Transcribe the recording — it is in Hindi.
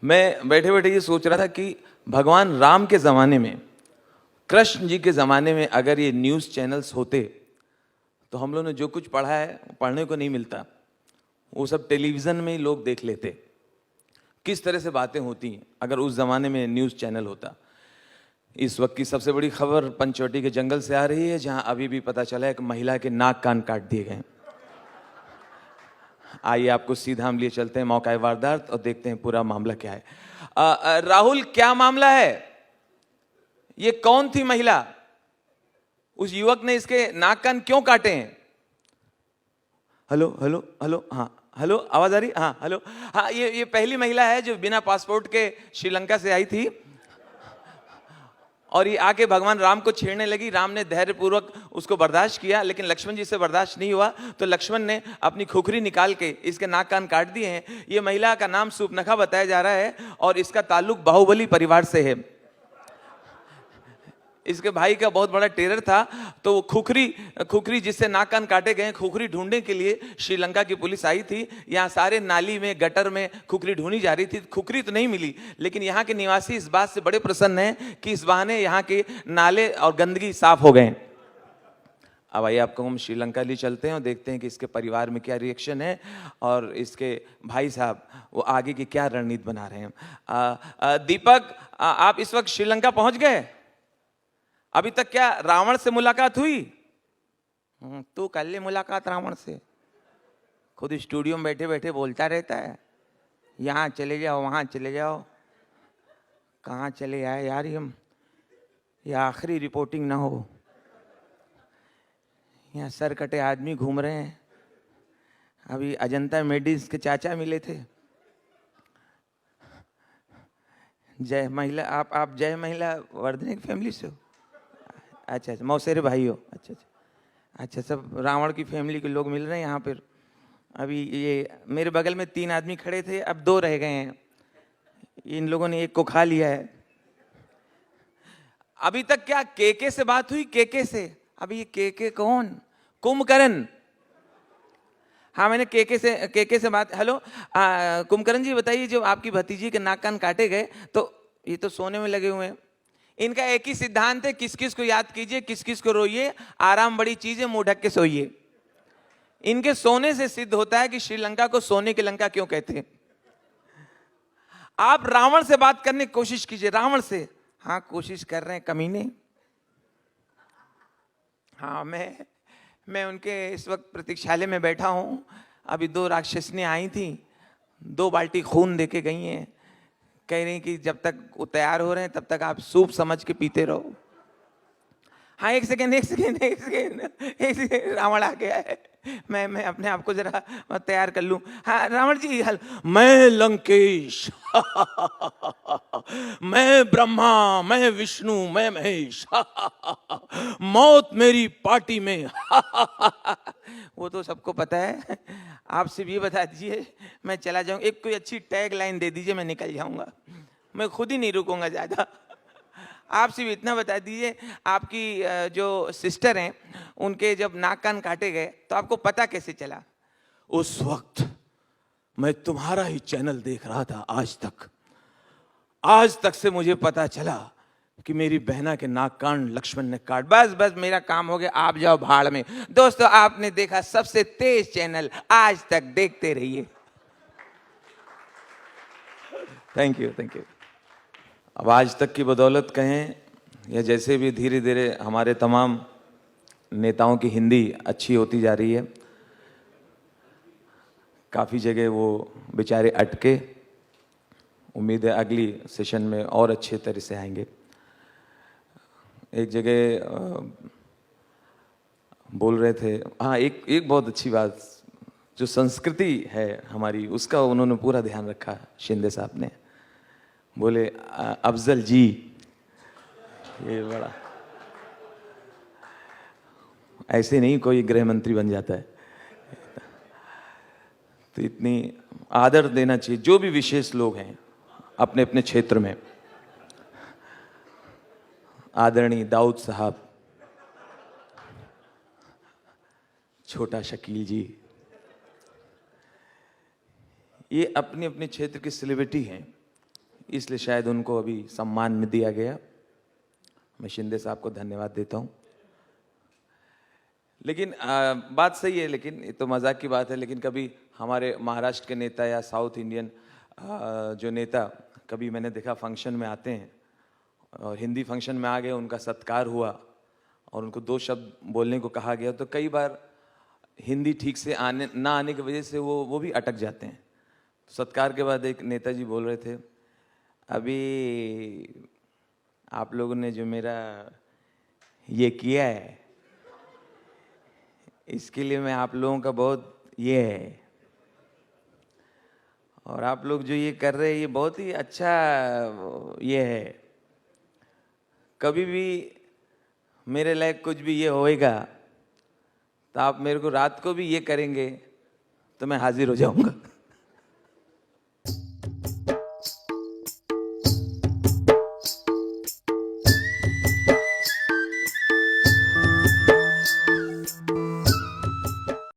मैं बैठे बैठे ये सोच रहा था कि भगवान राम के ज़माने में, कृष्ण जी के ज़माने में अगर ये न्यूज़ चैनल्स होते तो हम लोगों ने जो कुछ पढ़ा है पढ़ने को नहीं मिलता, वो सब टेलीविज़न में ही लोग देख लेते। किस तरह से बातें होती अगर उस ज़माने में न्यूज़ चैनल होता। इस वक्त की सबसे बड़ी खबर पंचवटी के जंगल से आ रही है, जहां अभी भी पता चला है एक महिला के नाक कान काट दिए गए। आइए आपको सीधा हम लिए चलते हैं मौका वारदात और देखते हैं पूरा मामला क्या है। राहुल, क्या मामला है? ये कौन थी महिला? उस युवक ने इसके नाक कान क्यों काटे हैं? हेलो हेलो हेलो, हाँ हेलो, आवाज आ रही? हाँ हेलो, हाँ ये पहली महिला है जो बिना पासपोर्ट के श्रीलंका से आई थी और ये आके भगवान राम को छेड़ने लगी। राम ने धैर्यपूर्वक उसको बर्दाश्त किया, लेकिन लक्ष्मण जी से बर्दाश्त नहीं हुआ तो लक्ष्मण ने अपनी खुखरी निकाल के इसके नाक कान काट दिए हैं। ये महिला का नाम सूर्पनखा बताया जा रहा है और इसका ताल्लुक बाहुबली परिवार से है। इसके भाई का बहुत बड़ा टेरर था, तो वो खुखरी जिससे नाक कान काटे गए, खुखरी ढूंढने के लिए श्रीलंका की पुलिस आई थी। यहाँ सारे नाली में, गटर में खुखरी ढूंढी जा रही थी। खुखरी तो नहीं मिली, लेकिन यहाँ के निवासी इस बात से बड़े प्रसन्न हैं कि इस बहाने यहाँ के नाले और गंदगी साफ हो गए। अब आइए आपको हम श्रीलंका लिए चलते हैं और देखते हैं कि इसके परिवार में क्या रिएक्शन है और इसके भाई साहब वो आगे की क्या रणनीति बना रहे हैं। दीपक, आप इस वक्त श्रीलंका पहुंच गए? अभी तक क्या रावण से मुलाकात हुई? तू कर ले मुलाकात रावण से, खुद स्टूडियो में बैठे बैठे बोलता रहता है, यहाँ चले जाओ वहाँ चले जाओ। कहाँ चले आए यार हम, ये आखिरी रिपोर्टिंग ना हो। यहाँ सर कटे आदमी घूम रहे हैं। अभी अजंता मेडिस के चाचा मिले थे। जय महिला, आप जय महिला वर्धने की फैमिली से हो? अच्छा अच्छा, मौसेरे भाई हो? अच्छा अच्छा अच्छा, सब रावण की फैमिली के लोग मिल रहे हैं यहाँ पर। अभी ये मेरे बगल में 3 आदमी खड़े थे, अब 2 रह गए हैं। इन लोगों ने एक को खा लिया है। अभी तक क्या केके से बात हुई? केके से? अभी ये केके कौन? कुंभकर्ण। हाँ, मैंने केके से बात। हेलो कुंभकर्ण जी, बताइए, जो आपकी भतीजी के नाक कान काटे गए, तो ये तो सोने में लगे हुए हैं। इनका एक ही सिद्धांत है, किस किस को याद कीजिए, किस किस को रोइए, आराम बड़ी चीज है, मुंह ढक के सोइए। इनके सोने से सिद्ध होता है कि श्रीलंका को सोने की लंका क्यों कहते हैं। आप रावण से बात करने की कोशिश कीजिए, रावण से। हाँ, कोशिश कर रहे हैं कमीने। हाँ, मैं उनके इस वक्त प्रतीक्षालय में बैठा हूं। अभी 2 राक्षसनियां आई थी, 2 बाल्टी खून देके गई हैं। कह रही कि जब तक वो तैयार हो रहे हैं तब तक आप सूप समझ के पीते रहो। हाँ, एक सेकेंड, रावण आ गया है। मैं अपने आप को जरा तैयार कर लूं। हाँ रावण जी, मैं लंकेश मैं ब्रह्मा, मैं विष्णु, मैं महेश मौत मेरी पार्टी में वो तो सबको पता है। आप सिर्फ ये बता दीजिए, मैं चला जाऊं। एक कोई अच्छी टैग लाइन दे दीजिए, मैं निकल जाऊंगा। मैं खुद ही नहीं रुकूंगा ज्यादा। आप सिर्फ इतना बता दीजिए, आपकी जो सिस्टर हैं, उनके जब नाक कान काटे गए तो आपको पता कैसे चला? उस वक्त मैं तुम्हारा ही चैनल देख रहा था। आज तक से मुझे पता चला कि मेरी बहना के नाक कान लक्ष्मण ने काट। बस मेरा काम हो गया, आप जाओ भाड़ में। दोस्तों, आपने देखा सबसे तेज चैनल आज तक, देखते रहिए। Thank you. अब आज तक की बदौलत कहें या जैसे भी धीरे धीरे हमारे तमाम नेताओं की हिंदी अच्छी होती जा रही है। काफ़ी जगह वो बेचारे अटके, उम्मीद है अगली सेशन में और अच्छे तरह से आएंगे। एक जगह बोल रहे थे, हाँ, एक बहुत अच्छी बात, जो संस्कृति है हमारी, उसका उन्होंने पूरा ध्यान रखा। शिंदे साहब ने बोले, अफजल जी, ये बड़ा ऐसे नहीं कोई गृह मंत्री बन जाता है, तो इतनी आदर देना चाहिए जो भी विशेष लोग हैं अपने अपने क्षेत्र में। आदरणीय दाऊद साहब, छोटा शकील जी, ये अपने अपने क्षेत्र के सेलिब्रिटी हैं। इसलिए शायद उनको अभी सम्मान में दिया गया। मैं शिंदे साहब को धन्यवाद देता हूँ। लेकिन बात सही है, लेकिन ये तो मजाक की बात है, लेकिन कभी हमारे महाराष्ट्र के नेता या साउथ इंडियन जो नेता कभी मैंने देखा फंक्शन में आते हैं और हिंदी फंक्शन में आ गए, उनका सत्कार हुआ और उनको 2 शब्द बोलने को कहा गया, तो कई बार हिंदी ठीक से आने ना आने की वजह से वो भी अटक जाते हैं। सत्कार के बाद एक नेताजी बोल रहे थे, अभी आप लोगों ने जो मेरा ये किया है इसके लिए मैं आप लोगों का बहुत ये है, और आप लोग जो ये कर रहे हैं ये बहुत ही अच्छा ये है, कभी भी मेरे लायक कुछ भी ये होएगा तो आप मेरे को रात को भी ये करेंगे तो मैं हाजिर हो जाऊंगा।